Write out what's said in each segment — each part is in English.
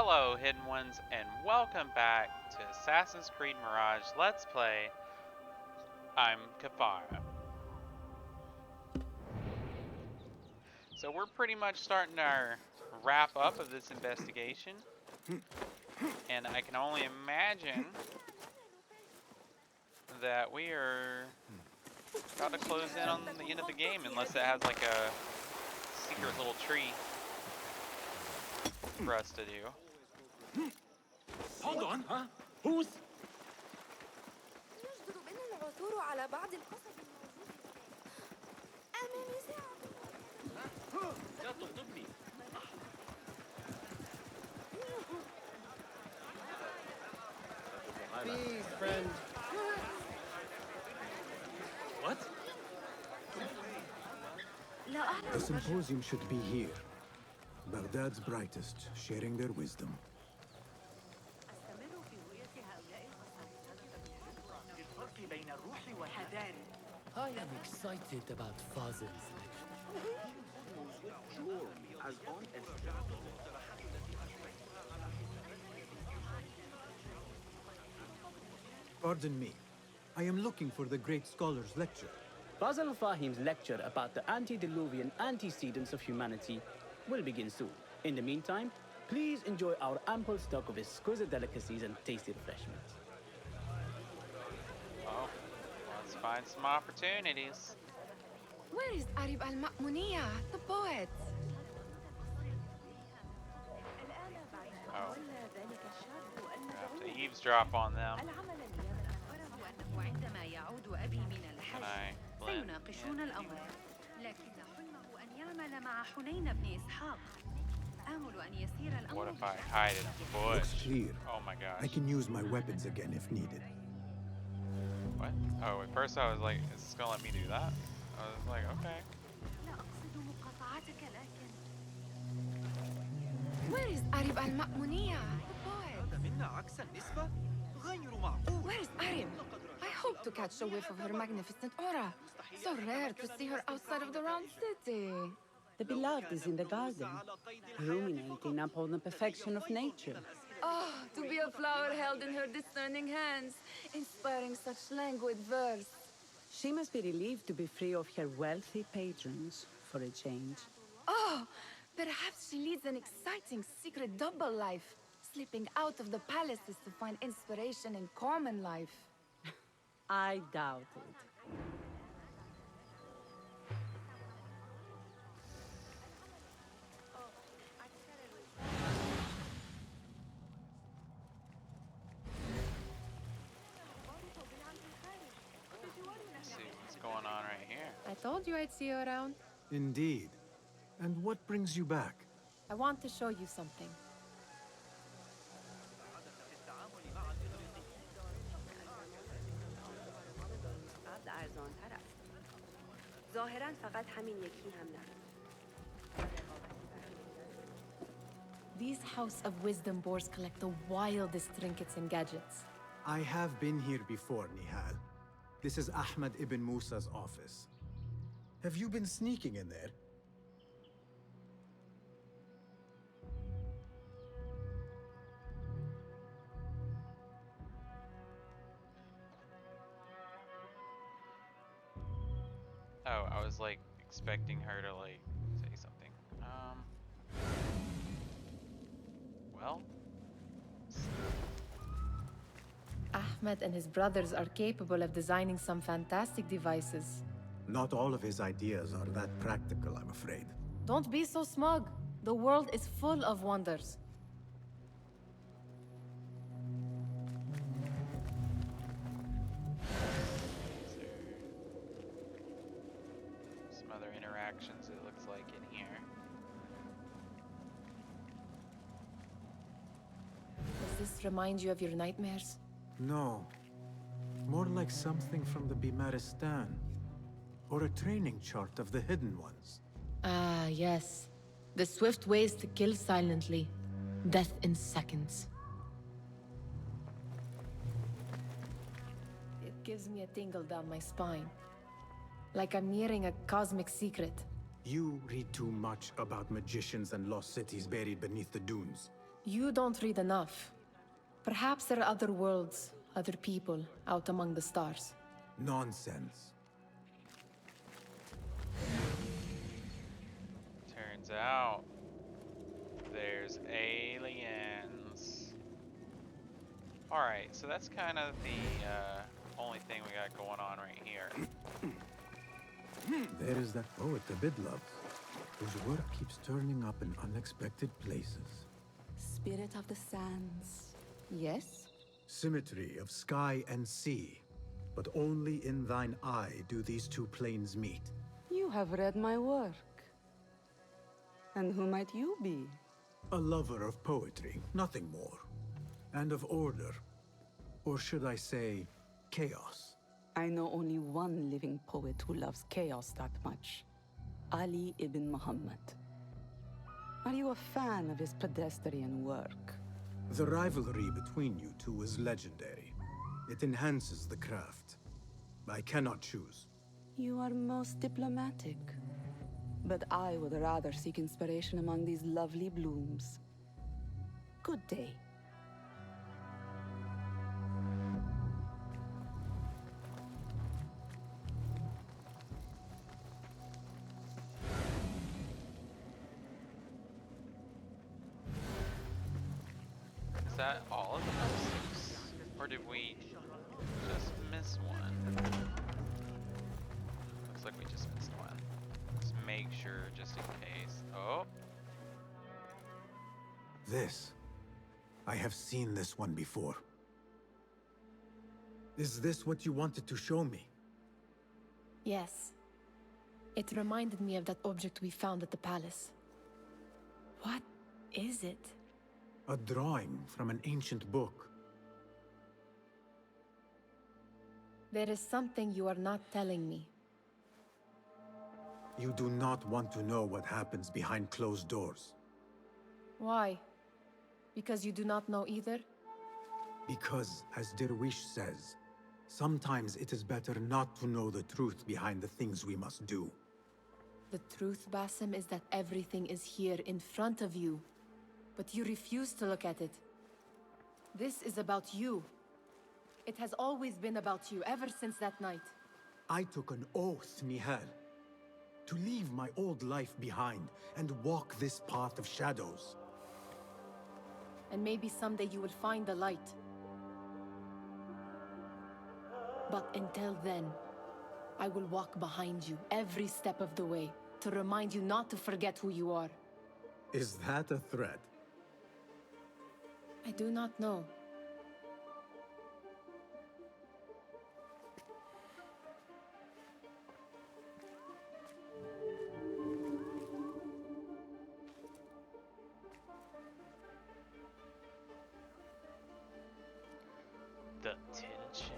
Hello, Hidden Ones, and welcome back to Assassin's Creed Mirage Let's Play. I'm Kiphara. So we're pretty much starting our wrap up of this investigation, and I can only imagine that we are about to close in on the end of the game, unless it has like a secret little tree for us to do. Hold on, huh? Who's... يجدر بنا العثور على بعض القصب الموجودة أمامي ساعة. لا تغضبني. Peace, friend. What? لا أعلم. The symposium should be here. Baghdad's brightest, sharing their wisdom. I am excited about Fazil's lecture. Pardon me. I am looking for the great scholar's lecture. Fazil Fahim's lecture about the antediluvian antecedents of humanity will begin soon. In the meantime, please enjoy our ample stock of exquisite delicacies and tasty refreshments. Well, let's find some opportunities. Where is Arib al-Ma'muniyya, the poet? Oh, I have to eavesdrop on them. عندما يعود أبي من Can الحج I blend? سيناقشون الأمر لكن حلمه أن يعمل مع حنين بن إسحاق آمل أن يسير What الأمر if I hide in a Looks bush? clear. Oh my gosh. I can use my weapons again if needed. What? Oh, at first I was like, is this gonna let me do that? I was like, okay. لا أقصد مقاطعتك لكن Where is Arib al-Ma'muniyya, the poet? منا عكس النسبة غير معقول. Where is Arib? I hope to catch a whiff of her magnificent aura. So rare to see her outside of the round city. The beloved is in the garden, ruminating upon the perfection of nature. Oh, to be a flower held in her discerning hands, inspiring such languid verse. She must be relieved to be free of her wealthy patrons for a change. Oh, perhaps she leads an exciting secret double life, slipping out of the palaces to find inspiration in common life. I doubt it. Let's see what's going on right here. I told you I'd see you around. Indeed. And what brings you back? I want to show you something. ظاهراً فقط همین یکی هم نه. These House of Wisdom boars collect the wildest trinkets and gadgets. I have been here before, Nihal. This is Ahmed ibn Musa's office. Have you been sneaking in there? Oh, I was like expecting her to like say something. Well. Ahmed and his brothers are capable of designing some fantastic devices. Not all of his ideas are that practical, I'm afraid. Don't be so smug. The world is full of wonders. Some other interactions it looks like in here. Does this remind you of your nightmares? No. More like something from the Bimaristan. Or a training chart of the Hidden Ones. Ah, yes. The swift ways to kill silently. Death in seconds. It gives me a tingle down my spine. Like I'm nearing a cosmic secret. You read too much about magicians and lost cities buried beneath the dunes. You don't read enough. Perhaps there are other worlds, other people out among the stars. Nonsense. Turns out there's aliens. Alright, so that's kind of the only thing we got going on right here. There is that poet the bid loves, whose work keeps turning up in unexpected places. Spirit of the sands. Yes? Symmetry of sky and sea, but only in thine eye do these two planes meet. You have read my work. And who might you be? A lover of poetry, nothing more. And of order. Or should I say, chaos. I know only one living poet who loves chaos that much. Ali ibn Muhammad. Are you a fan of his pedestrian work? The rivalry between you two is legendary. It enhances the craft. I cannot choose. You are most diplomatic. But I would rather seek inspiration among these lovely blooms. Good day. Is that all of the houses? Or did we just miss one? Looks like we just missed one. Let's make sure just in case. Oh, This. I have seen this one before. Is this what you wanted to show me? Yes. It reminded me of that object we found at the palace. What is it? A drawing from an ancient book. There is something you are not telling me. You do not want to know what happens behind closed doors. Why? Because you do not know either? Because, as Derwish says, sometimes it is better not to know the truth behind the things we must do. The truth, Basim, is that everything is here in front of you. But you refuse to look at it. This is about you. It has always been about you, ever since that night. I took an oath, Nihal, to leave my old life behind and walk this path of shadows. And maybe someday you will find the light. But until then, I will walk behind you every step of the way to remind you not to forget who you are. Is that a threat? I do not know. the tension.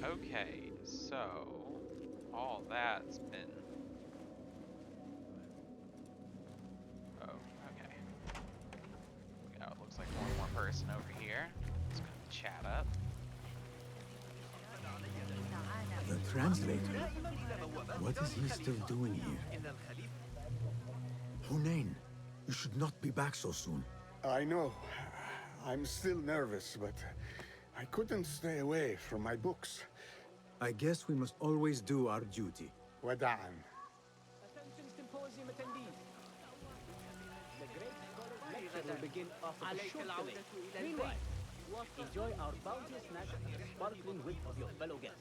Okay, so all that's been. Oh, okay. Oh, it looks like one more person over here. Let's go chat up. The translator? What is he still doing here? Hunain, you should not be back so soon. I know. I'm still nervous, but I couldn't stay away from my books. I guess we must always do our duty. Wada'an. Attention symposium attendees. The great scholar's lecture will begin after a short delay. Meanwhile, enjoy our bounteous snack and the sparkling wit of your fellow guests.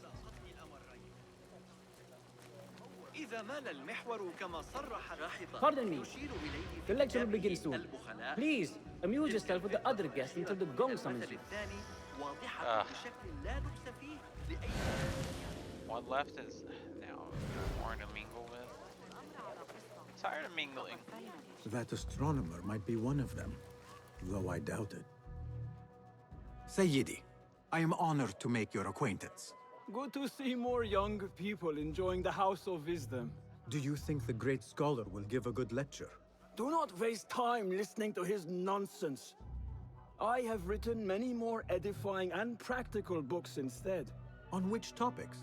Pardon me. The lecture will begin soon. Please, amuse yourself with the other guests until the gong summons you. One left is now more to mingle with. Tired of mingling. That astronomer might be one of them, though I doubt it. Sayyidi, I am honored to make your acquaintance. Good to see more young people enjoying the House of Wisdom. Do you think the great scholar will give a good lecture? Do not waste time listening to his nonsense. I have written many more edifying and practical books instead. On which topics?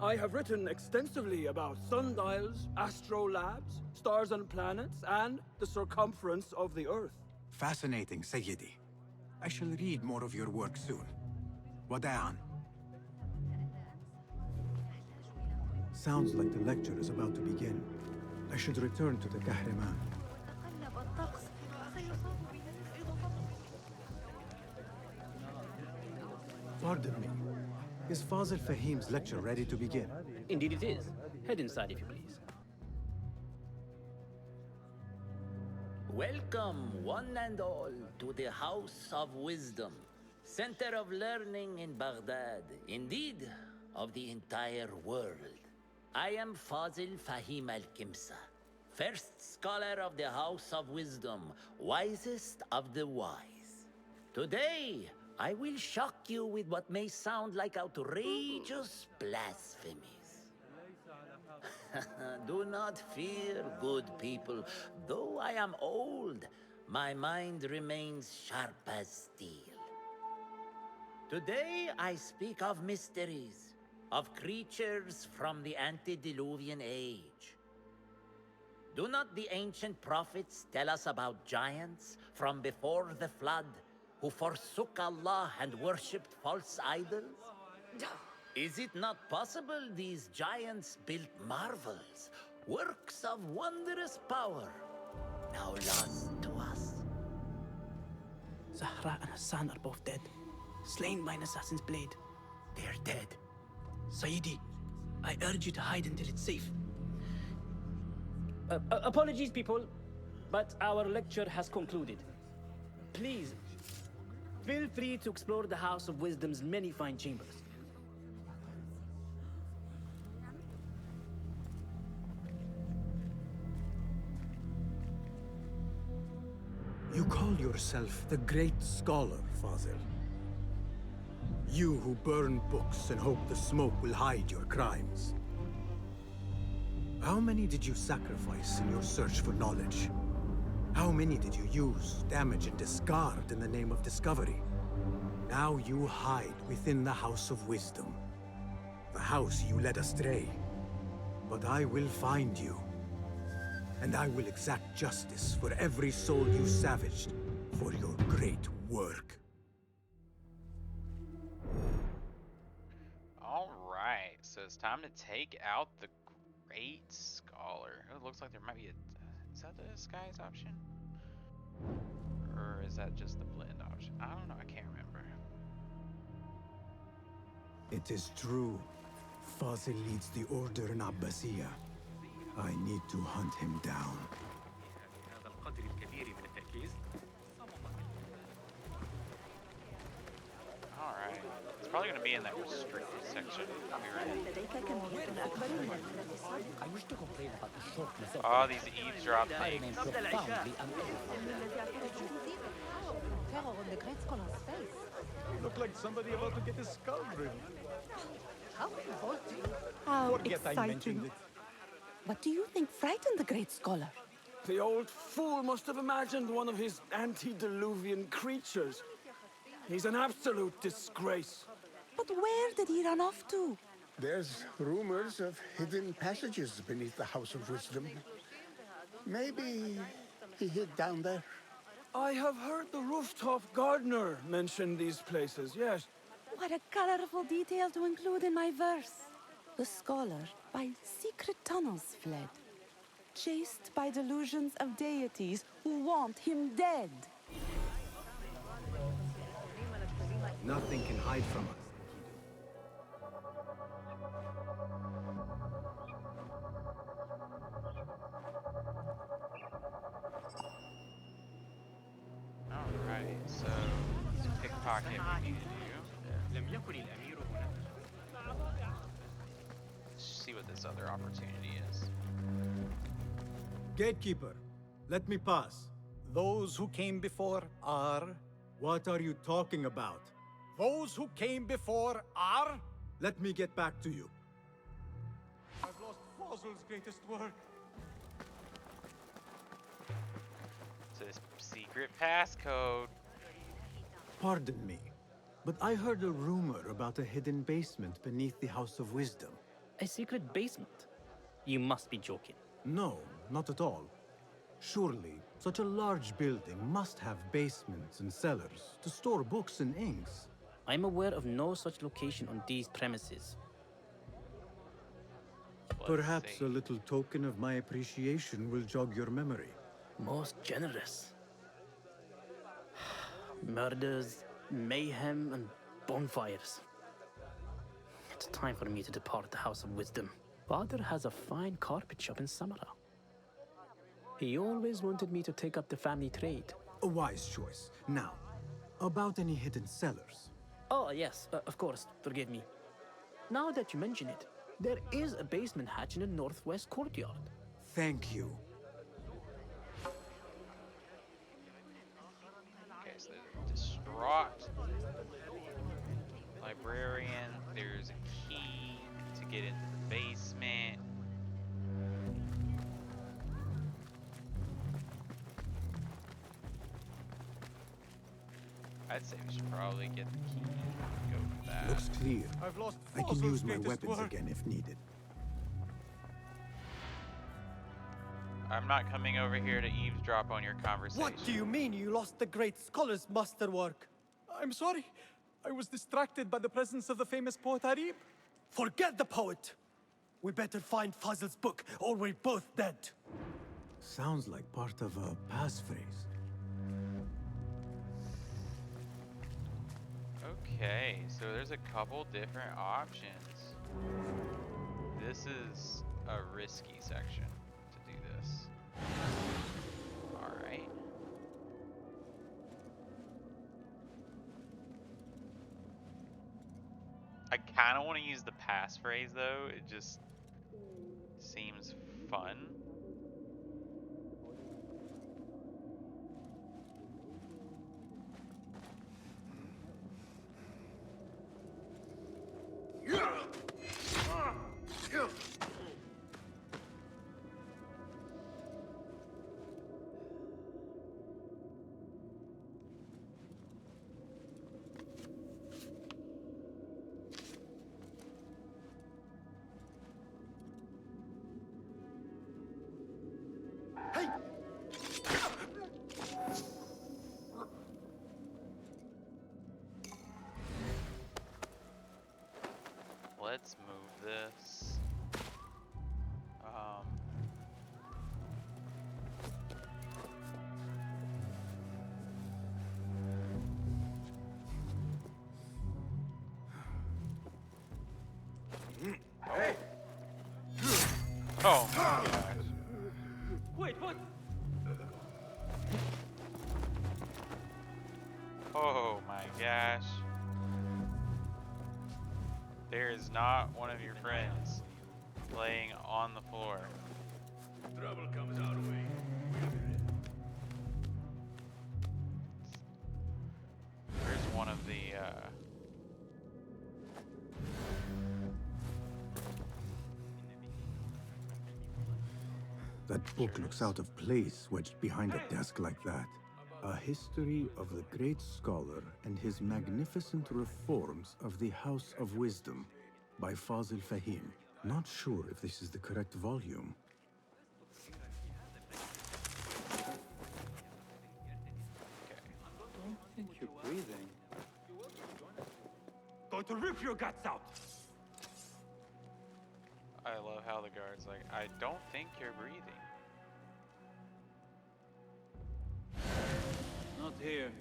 I have written extensively about sundials, astrolabes, stars and planets, and the circumference of the Earth. Fascinating, Sayyidi. I shall read more of your work soon. Wada'an. Sounds like the lecture is about to begin. I should return to the Kahraman. تقلب الطقس سيصاب بنا أيضا Pardon me. Is Fazil Fahim's lecture ready to begin? Indeed it is. Head inside if you please. Welcome, one and all, to the House of Wisdom, center of learning in Baghdad, indeed, of the entire world. I am Fazil Fahim al-Kimsa, first scholar of the House of Wisdom, wisest of the wise. Today, I will shock you with what may sound like outrageous blasphemies. Do not fear, good people. Though I am old, my mind remains sharp as steel. Today I speak of mysteries, of creatures from the antediluvian age. Do not the ancient prophets tell us about giants from before the flood who forsook Allah and worshipped false idols? Is it not possible these giants built marvels, works of wondrous power, now lost to us? Zahra and Hassan are both dead, slain by an assassin's blade. They're dead. Sayyidi, I urge you to hide until it's safe. Apologies, people, but our lecture has concluded. Please, feel free to explore the House of Wisdom's many fine chambers. You call yourself the great scholar, Fazil. You who burn books and hope the smoke will hide your crimes. How many did you sacrifice in your search for knowledge? How many did you use, damage, and discard in the name of discovery? Now you hide within the House of Wisdom. The house you led astray. But I will find you. And I will exact justice for every soul you savaged for your great work. Alright, so it's time to take out the Great Scholar. It looks like there might be a... Is that the disguise option? Or is that just the blend option? I don't know, I can't remember. It is true. Fazil leads the order in Abbasiyah. I need to hunt him down. Alright. It's probably going to be in that restricted section. I wish to complain about the shortness of Oh, these eavesdrop things. Terror on the Great Scholar's face. Look like somebody about to get his skull ripped. How revolting. How Forget I mentioned exciting. it. What do you think frightened the great scholar? The old fool must have imagined one of his antediluvian creatures. He's an absolute disgrace. But where did he run off to? There's rumors of hidden passages beneath the House of Wisdom. Maybe he hid down there. I have heard the rooftop gardener mention these places, yes. What a colorful detail to include in my verse. The scholar by secret tunnels fled, chased by delusions of deities who want him dead. Nothing can hide from us. Alright, so pickpocket we need to do. لم يكن الأمير هنا. Let's see what this other opportunity is. Gatekeeper, let me pass. Those who came before are... What are you talking about? Those who came before are... Let me get back to you. I've lost Fazil's greatest work. So this secret passcode. Pardon me, but I heard a rumor about a hidden basement beneath the House of Wisdom. A secret basement? You must be joking. No, not at all. Surely, such a large building must have basements and cellars to store books and inks. I'm aware of no such location on these premises. Perhaps a little token of my appreciation will jog your memory. Most generous. Murders, mayhem, and bonfires. It's time for me to depart the House of Wisdom. Father has a fine carpet shop in Samara. He always wanted me to take up the family trade. A wise choice. Now, about any hidden cellars. Oh, yes, of course, forgive me. Now that you mention it, there is a basement hatch in the northwest courtyard. Thank you. Okay, so there's a distraught librarian. There's a key to get into the basement. I'd say we should probably get the key and go for that. Looks clear. I've lost I can Fossil's use my greatest weapons work. again if needed. I'm not coming over here to eavesdrop on your conversation. What do you mean you lost the great scholar's masterwork? I'm sorry. I was distracted by the presence of the famous poet Arib. Forget the poet. We better find Fazil's book, or we're both dead. Sounds like part of a passphrase. Okay, so there's a couple different options. This is a risky section to do this. Alright. I kind of want to use the passphrase though, it just seems fun. Let's move this. Hey! Oh my gosh. Wait, what? Oh my gosh. There is not one of your friends laying on the floor. Trouble comes our way. Where's one of the That book looks out of place wedged behind a desk like that. A history of the great scholar and his magnificent reforms of the House of Wisdom by Fazil Fahim. Not sure if this is the correct volume. Don't think you're breathing. Going to rip your guts out! I love how the guard's like, I don't think you're breathing. Not here.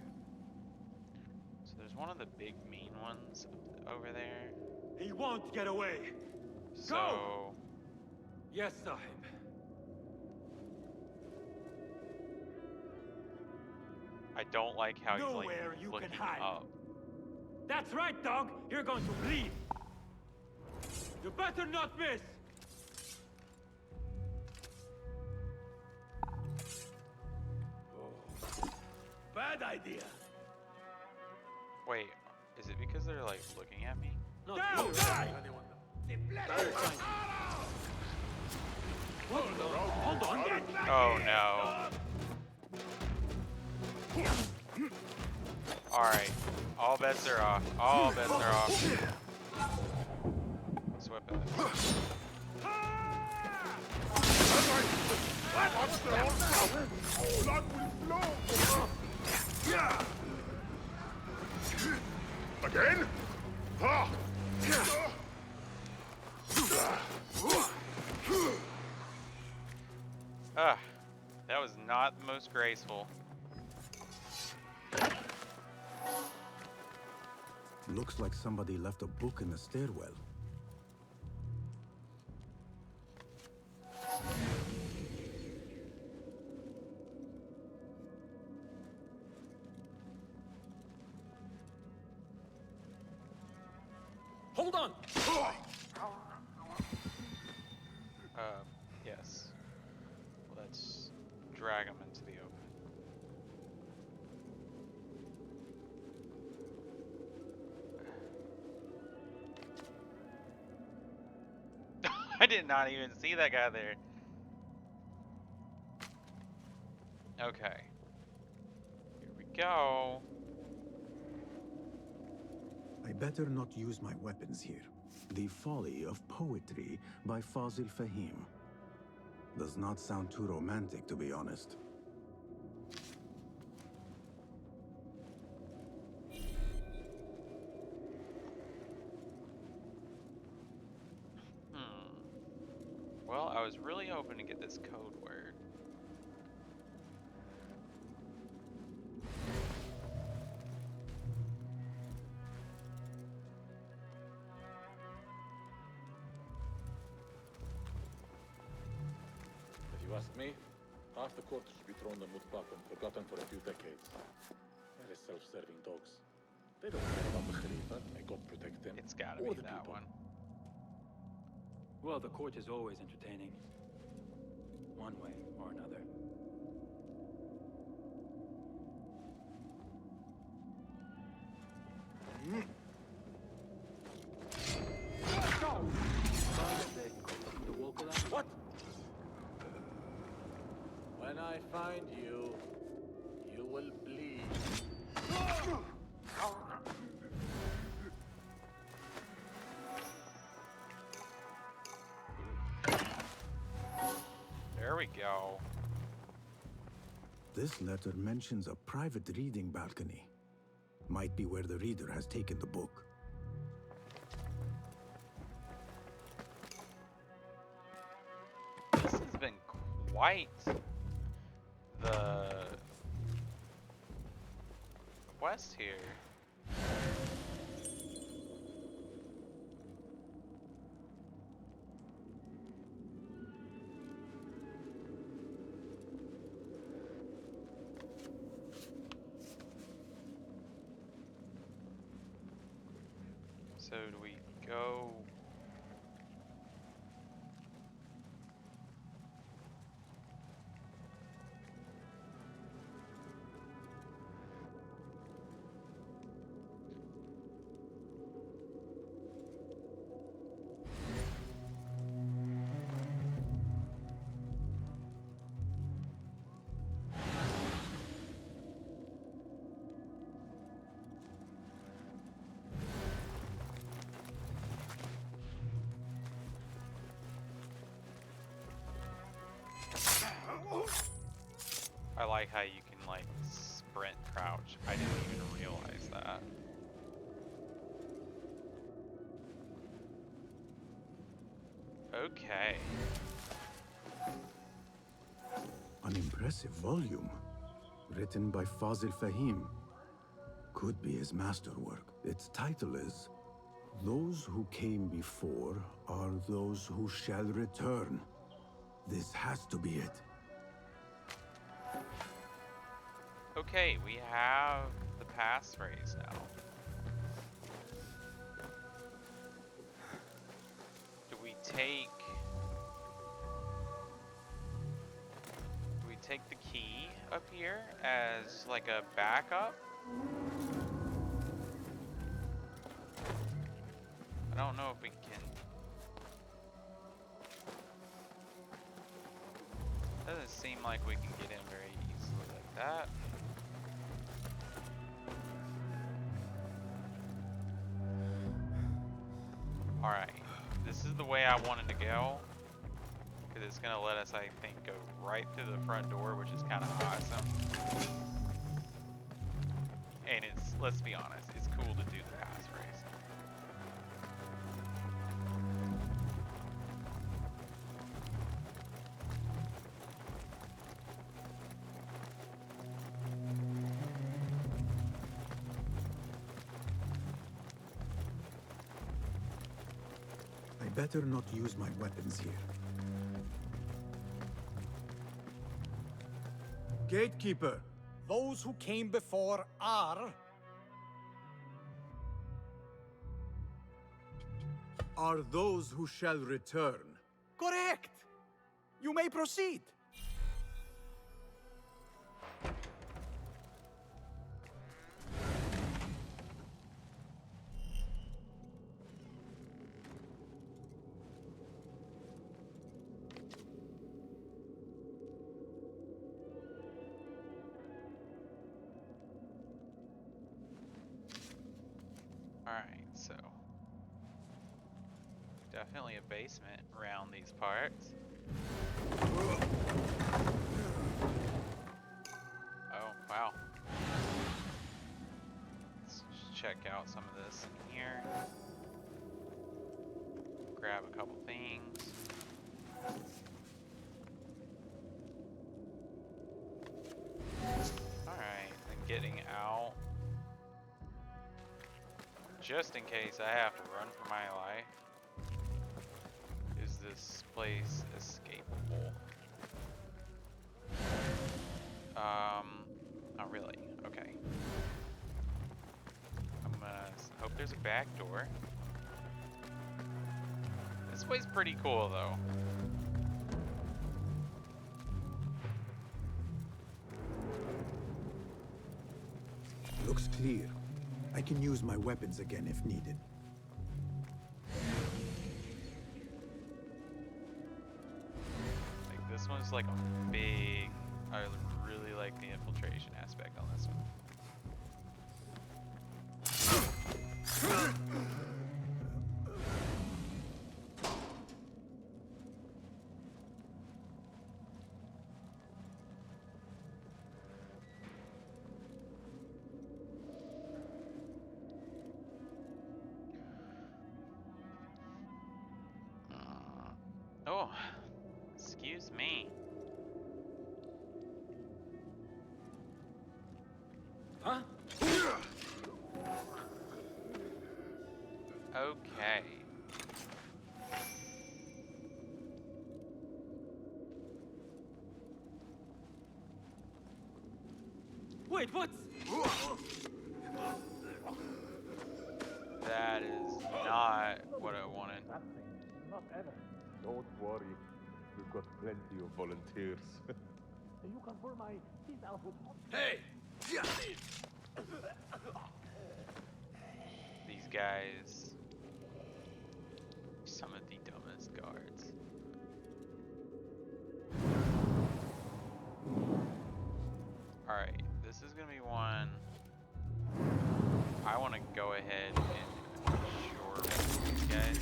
So there's one of the big mean ones over there. He won't get away. So Go! Yes, Sahib. I don't like how he's like Nowhere you looking can hide. up. That's right, dog. You're going to bleed. You better not miss. Bad idea. Wait, is it because they're like looking at me? No, die! Hold on. Oh no. Alright. All bets are off. All bets are off. This weapon. Blood will flow! Again? That was not the most graceful. Looks like somebody left a book in the stairwell. Hold on! Yes. Let's drag him into the open. I did not even see that guy there. Okay. Here we go. I better not use my weapons here. The Folly of Poetry by Fazil Fahim. Does not sound too romantic, to be honest. Well, I was really hoping to get this code word. If you ask me, half the court should be thrown in the mud bucket and forgotten for a few decades. They're self-serving dogs. They don't care about the Khalifa, may God protect them. It's gotta or be the that people. one. Well, the court is always entertaining. One way or another. What? When I find you, you will bleed. There we go. This letter mentions a private reading balcony. Might be where the reader has taken the book. This has been quite the quest here. So do we go? I like how you can like sprint crouch. I didn't even realize that. Okay. An impressive volume. Written by Fazil Fahim. Could be his masterwork. Its title is Those Who Came Before Are Those Who Shall Return. This has to be it. Okay, we have the passphrase now. Do we take the key up here as like a backup? I don't know if we can. Doesn't seem like we can get in very easily like that. Alright, this is the way I wanted to go. Because because it's gonna let us, I think, go right through the front door, which is kind of awesome. And it's, let's be honest, it's cool to do the passphrase. I better not use my weapons here. Gatekeeper, Those who came before are those who shall return. correct. You may proceed. Alright, so definitely a basement around these parts. Oh, wow. Let's just check out some of this in here. Grab a couple things. Alright, then getting out. Just in case I have to run for my life. Is this place escapable? Not really. Okay. I'm gonna hope there's a back door. This place pretty cool though. Looks clear. I can use my weapons again if needed. Like this one's like a big, I really like the infiltration aspect on this one. Oh, excuse me. Huh? Okay. Wait, what? That is not what I wanted. Not ever. Don't worry. We've got plenty of volunteers. You can pull my teeth out with... Hey! These guys, some of the dumbest guards. Alright, this is gonna be one I want to go ahead and short these guys.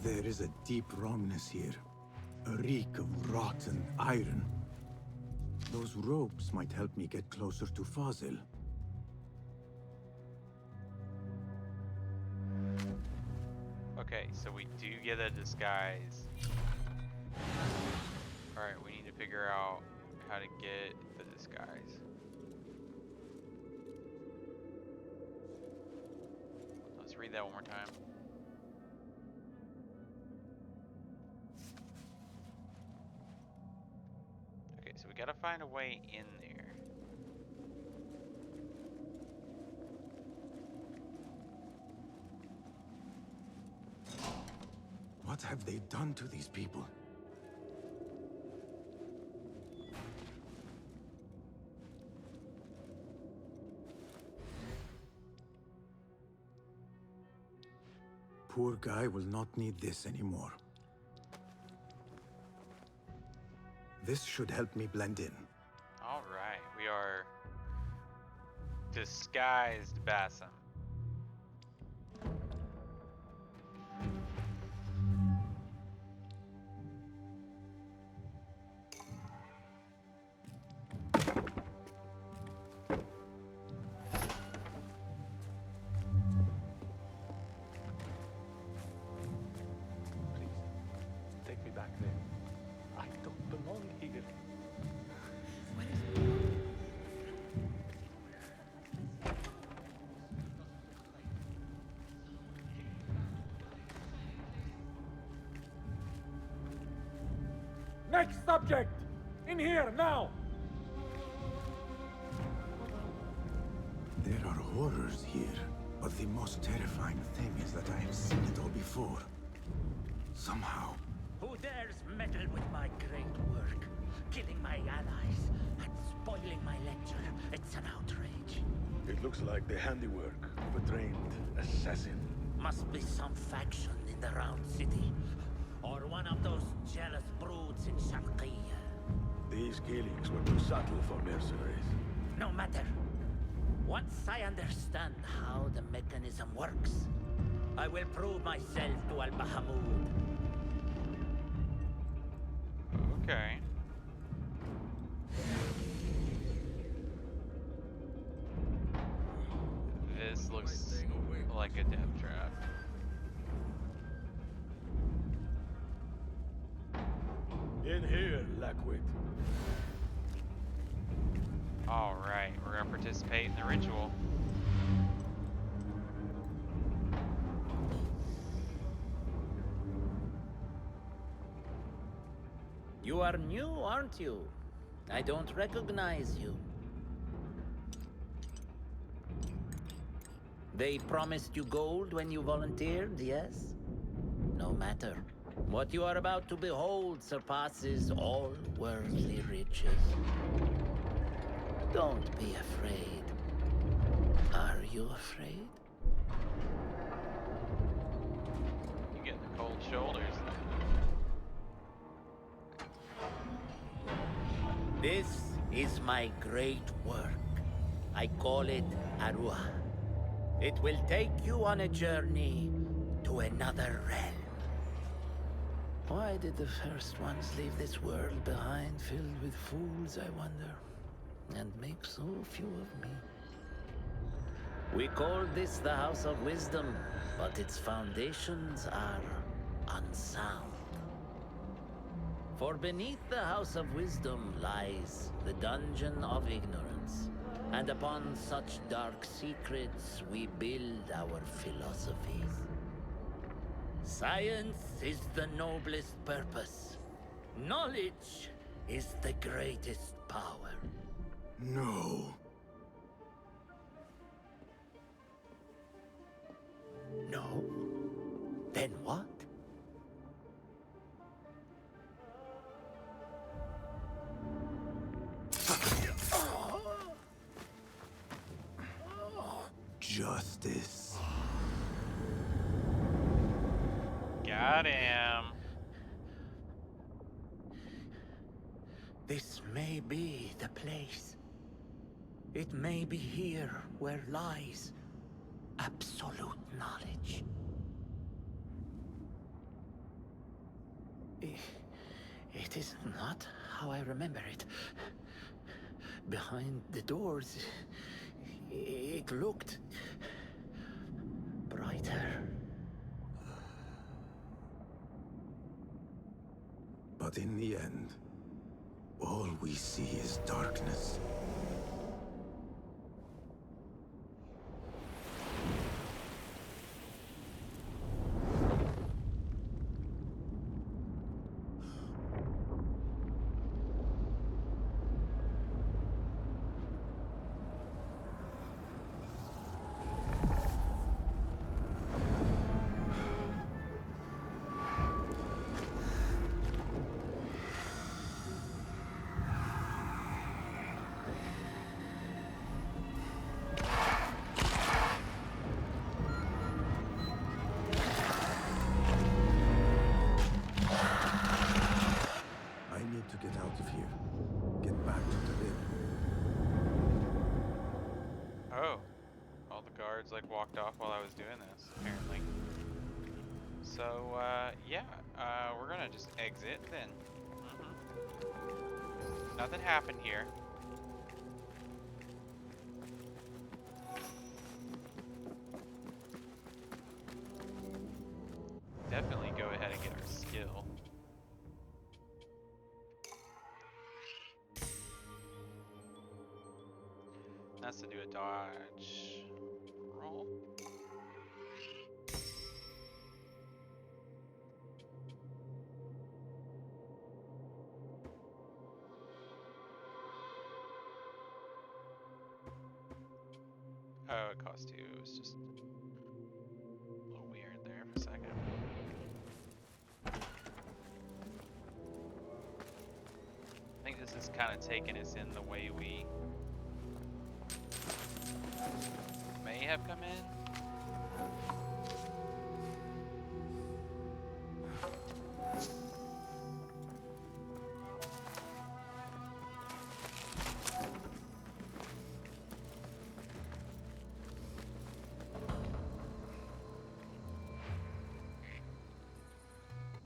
There is a deep wrongness here. A reek of rotten iron. Those ropes might help me get closer to Fazil. Okay, so we do get a disguise. Alright, we need to figure out how to get the disguise. Let's read that one more time. Okay, so we gotta find a way in there. What have they done to these people? poor guy will not need this anymore. This should help me blend in. All right, we are disguised Basim. Take me back there. I don't belong here. Next subject! In here, now! There are horrors here, but the most terrifying thing is that I have seen it all before. Somehow. Who dares meddle with my great work? Killing my allies and spoiling my lecture. It's an outrage. It looks like the handiwork of a trained assassin. Must be some faction in the Round City. Or one of those jealous broods in Sharqiyya. These killings were too subtle for mercenaries. No matter. Once I understand how the mechanism works, I will prove myself to Al-Bahamud. Okay. This looks like a death trap. In here, Lackwit. All right, we're gonna participate in the ritual. You are new, aren't you? I don't recognize you. They promised you gold when you volunteered, yes? No matter. What you are about to behold surpasses all worldly riches. Don't be afraid. Are you afraid? You get the cold shoulders. This is my great work. I call it Arua. It will take you on a journey to another realm. Why did the first ones leave this world behind filled with fools, I wonder? And make so few of me. We call this the House of Wisdom, but its foundations are unsound. For beneath the House of Wisdom lies the Dungeon of Ignorance, and upon such dark secrets we build our philosophies. Science is the noblest purpose. Knowledge is the greatest power. No. No? Then what? Justice. Got him. This may be the place. It may be here where lies absolute knowledge. It is not how I remember it. Behind the doors, it looked brighter. But in the end, all we see is darkness. guards like walked off while I was doing this, apparently. So, yeah, we're gonna just exit then. Nothing happened here. Definitely go ahead and get our skill. That's to do a dodge roll. Oh, it costs 2. It was just a little weird there for a second. I think this is kind of taking us in the way we may have come in.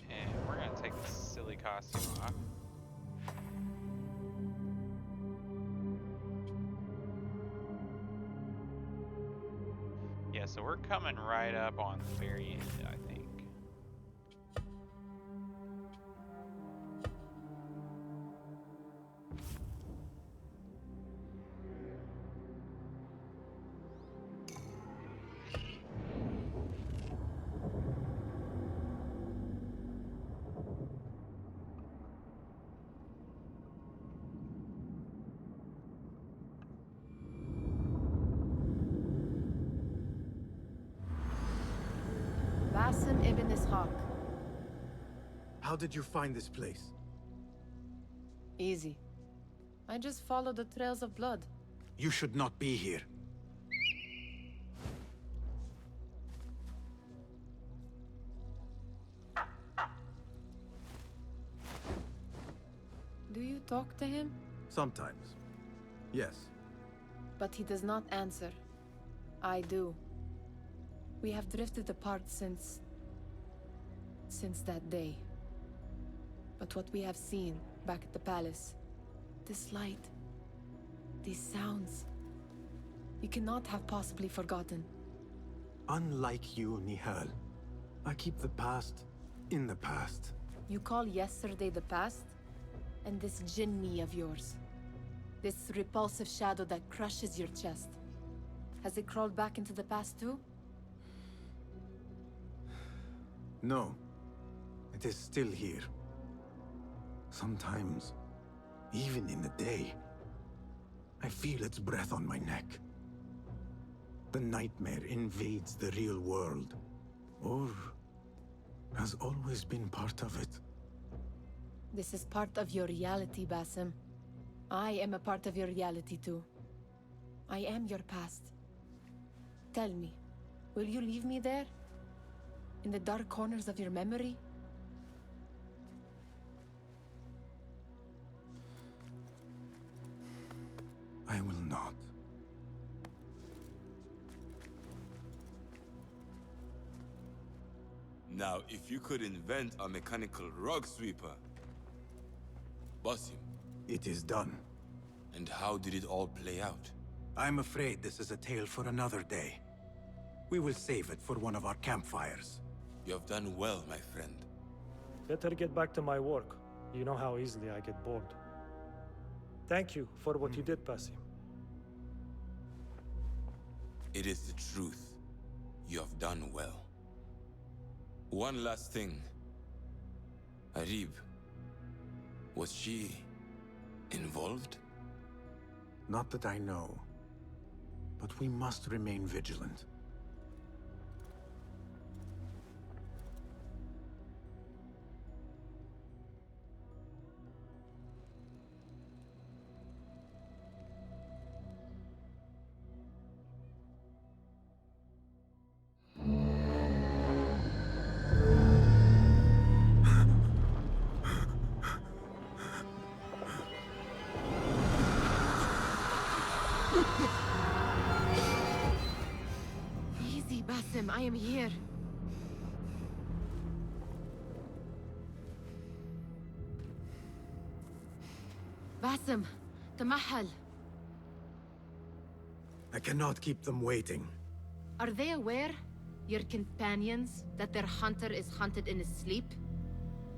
And we're gonna take this silly costume off. Yeah, so we're coming right up on the very end, I think. Basim ibn Ishaq. How did you find this place? Easy. I just followed the trails of blood. You should not be here. Do you talk to him? Sometimes. Yes. But he does not answer. I do. We have drifted apart since that day. But what we have seen back at the palace, this light, these sounds, you cannot have possibly forgotten. Unlike you, Nihal, I keep the past in the past. You call yesterday the past? And this jinni of yours, this repulsive shadow that crushes your chest, has it crawled back into the past too? No. It is still here. Sometimes, even in the day, I feel its breath on my neck. The nightmare invades the real world, or has always been part of it. This is part of your reality, Basim. I am a part of your reality too. I am your past. Tell me, will you leave me there? In the dark corners of your memory? I will not. Now, if you could invent a mechanical rug sweeper, Basim. It is done. And how did it all play out? I'm afraid this is a tale for another day. We will save it for one of our campfires. You have done well, my friend. Better get back to my work. You know how easily I get bored. Thank you for what you did, Basim. It is the truth. You have done well. One last thing. Arib, was she involved? Not that I know. But we must remain vigilant. I am here. Basim, تمهل. I cannot keep them waiting. Are they aware, your companions, that their hunter is hunted in his sleep?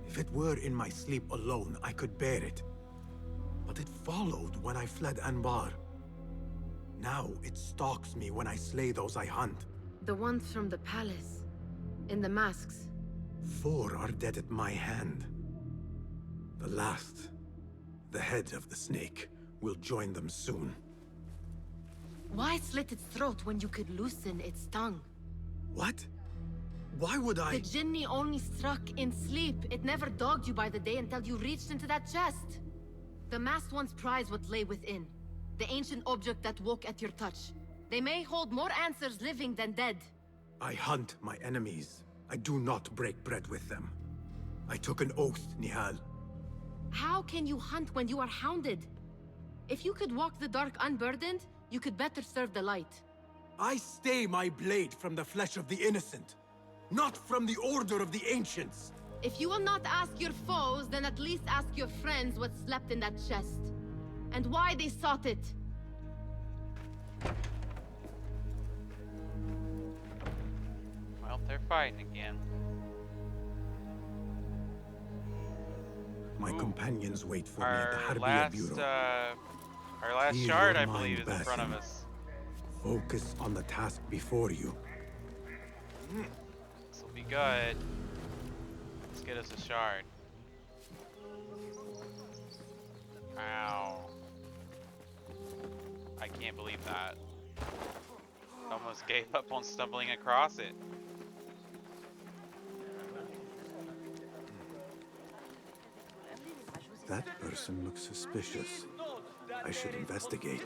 If it were in my sleep alone, I could bear it. But it followed when I fled Anbar. Now it stalks me when I slay those I hunt. The ones from the palace, in the masks. 4 are dead at my hand. The last, the head of the snake, will join them soon. Why slit its throat when you could loosen its tongue? What? Why would I? The Jinni only struck in sleep. It never dogged you by the day until you reached into that chest. The masked ones prize what lay within. The ancient object that woke at your touch. They may hold more answers living than dead. I hunt my enemies. I do not break bread with them. I took an oath, Nihal. How can you hunt when you are hounded? If you could walk the dark unburdened, you could better serve the light. I stay my blade from the flesh of the innocent, not from the order of the ancients. If you will not ask your foes, then at least ask your friends what slept in that chest. And why they sought it. Well, they're fighting again. My companions wait for me at the Harbiya Bureau. Our last Clear shard, your I believe, mind, is in front of Basim. us. Focus on the task before you. This will be good. Let's get us a shard. Ow. I can't believe that. Almost gave up on stumbling across it. That person looks suspicious. I should investigate.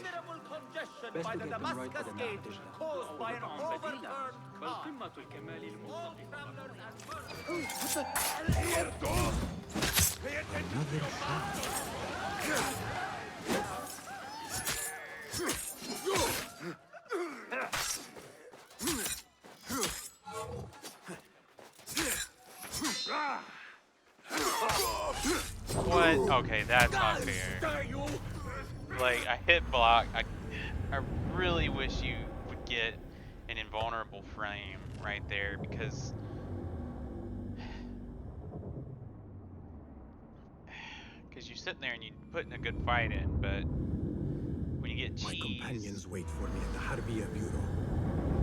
By the Damascus Gate caused by an overturned car. Another shot. What? Okay, that's not fair. Like, I hit block. I really wish you would get an invulnerable frame right there, because you're sitting there and you're putting a good fight in, but when you get cheese. My companions wait for me at the Harbiya Bureau.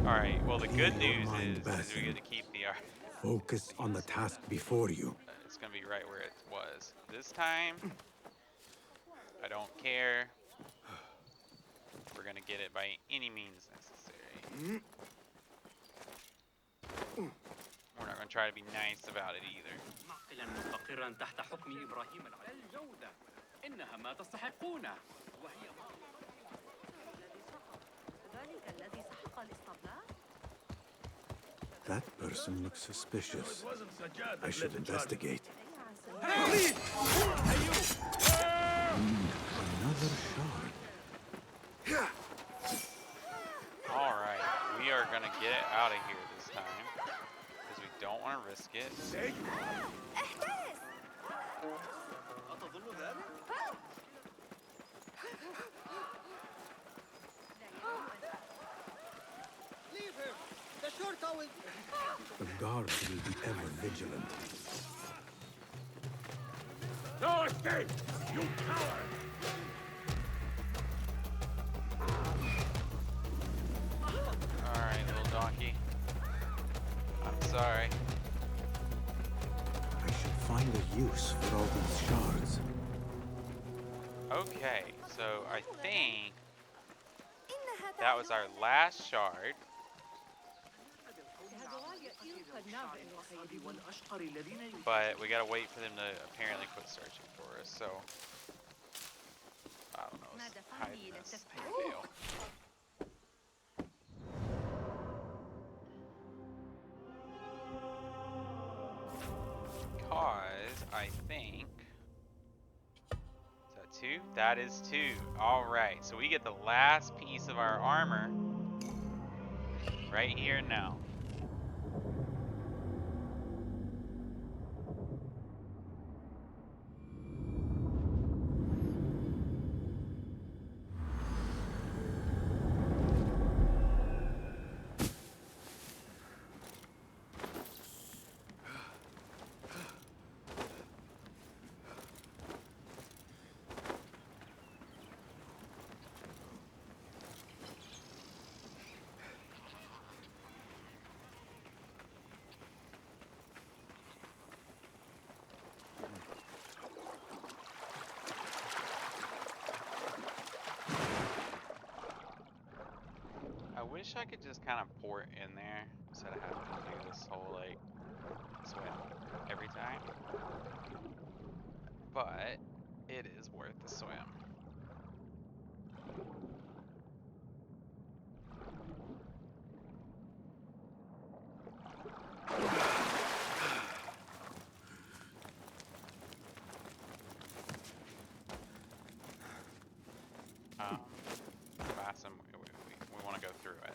Alright, well, the Clear good your news mind, is we Basim. get to keep the art. Focus on the task before you. It's gonna be right where it was. This time, I don't care. We're gonna get it by any means necessary. We're not gonna try to be nice about it either. معقلا مستقرا تحت حكم إبراهيم الجودة إنها ما تستحقونه وهي ذلك الذي سحق الإصابة. That person looks suspicious. I should investigate. Hey! Another shard. Alright, we are gonna get it out of here this time, because we don't want to risk it. Leave him! The shorta will... The guards will be ever vigilant. No escape! You coward! Alright, little donkey. I'm sorry. I should find a use for all these shards. Okay, so I think that was our last shard. But we gotta wait for them to apparently quit searching for us, so I don't know, let's hide in this deal. Because I think, is that 2? That is 2. Alright, so we get the last piece of our armor right here and now. wish I could just kind of port in there instead of having to do this whole like swim every time. But it is worth the swim. Bassam, we want to go through it.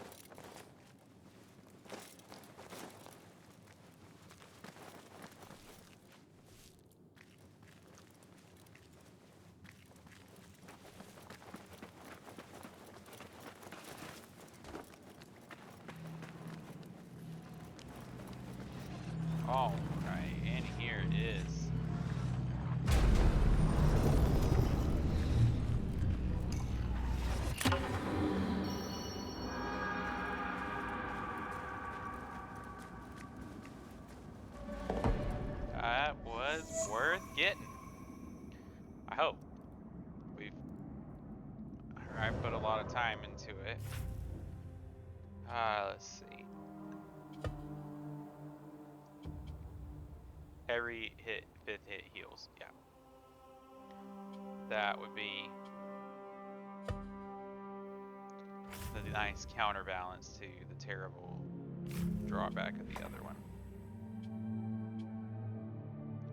All right, and here it is. That was worth getting. I hope. I put a lot of time into it. Let's see. Every hit, 5th hit heals. Yeah. That would be the nice counterbalance to the terrible drawback of the other one.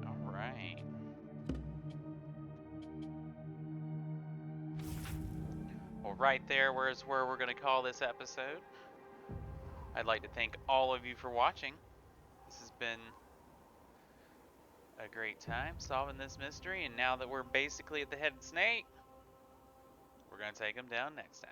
Alright. Well, right there is where we're going to call this episode. I'd like to thank all of you for watching. This has been a great time solving this mystery, and now that we're basically at the head of the snake, we're going to take him down next time.